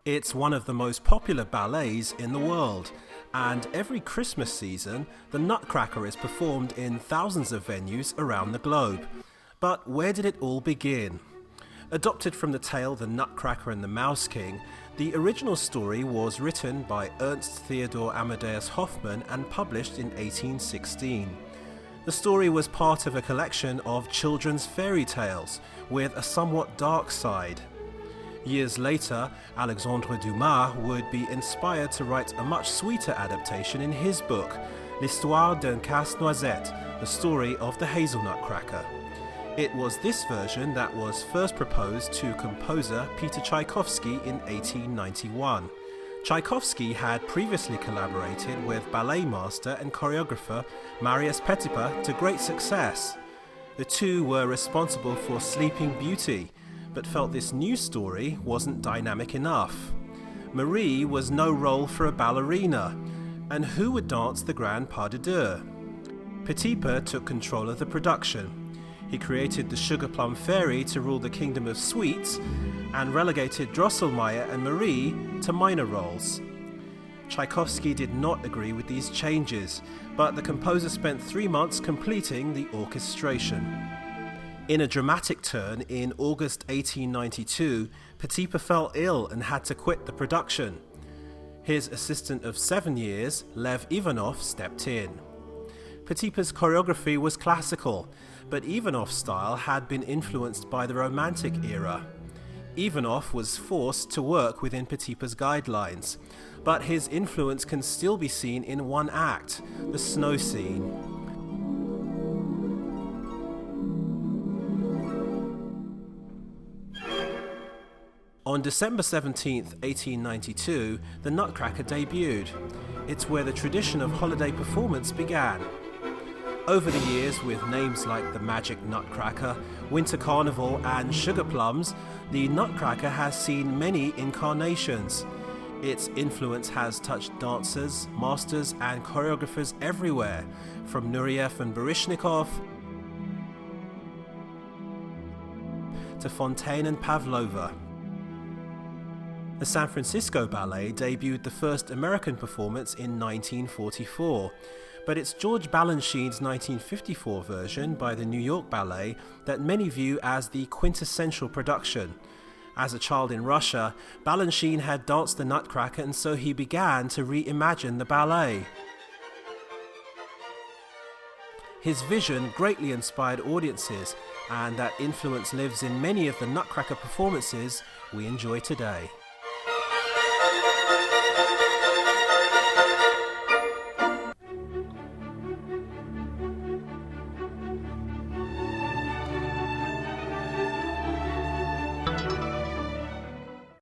It's one of the most popular ballets in the world, and every Christmas season, the Nutcracker is performed in thousands of venues around the globe. But where did it all begin? Adopted from the tale The Nutcracker and the Mouse King, the original story was written by Ernst Theodor Amadeus Hoffmann and published in 1816. The story was part of a collection of children's fairy tales with a somewhat dark side. Years later, Alexandre Dumas would be inspired to write a much sweeter adaptation in his book, L'Histoire d'un casse-noisette, the story of the hazelnut cracker. It was this version that was first proposed to composer Peter Tchaikovsky in 1891. Tchaikovsky had previously collaborated with ballet master and choreographer Marius Petipa to great success. The two were responsible for Sleeping Beauty, but felt this new story wasn't dynamic enough. Marie was no role for a ballerina, and who would dance the grand pas de deux? Petipa took control of the production. He created the Sugar Plum Fairy to rule the kingdom of sweets, and relegated Drosselmeyer and Marie to minor roles. Tchaikovsky did not agree with these changes, but the composer spent 3 months completing the orchestration. In a dramatic turn, in August 1892, Petipa fell ill and had to quit the production. His assistant of 7 years, Lev Ivanov, stepped in. Petipa's choreography was classical, but Ivanov's style had been influenced by the Romantic era. Ivanov was forced to work within Petipa's guidelines, but his influence can still be seen in one act, the snow scene. On December 17, 1892, the Nutcracker debuted. It's where the tradition of holiday performance began. Over the years, with names like the Magic Nutcracker, Winter Carnival and Sugar Plums, the Nutcracker has seen many incarnations. Its influence has touched dancers, masters and choreographers everywhere, from Nureyev and Baryshnikov to Fontaine and Pavlova. The San Francisco Ballet debuted the first American performance in 1944, but it's George Balanchine's 1954 version by the New York Ballet that many view as the quintessential production. As a child in Russia, Balanchine had danced the Nutcracker, and so he began to reimagine the ballet. His vision greatly inspired audiences, and that influence lives in many of the Nutcracker performances we enjoy today.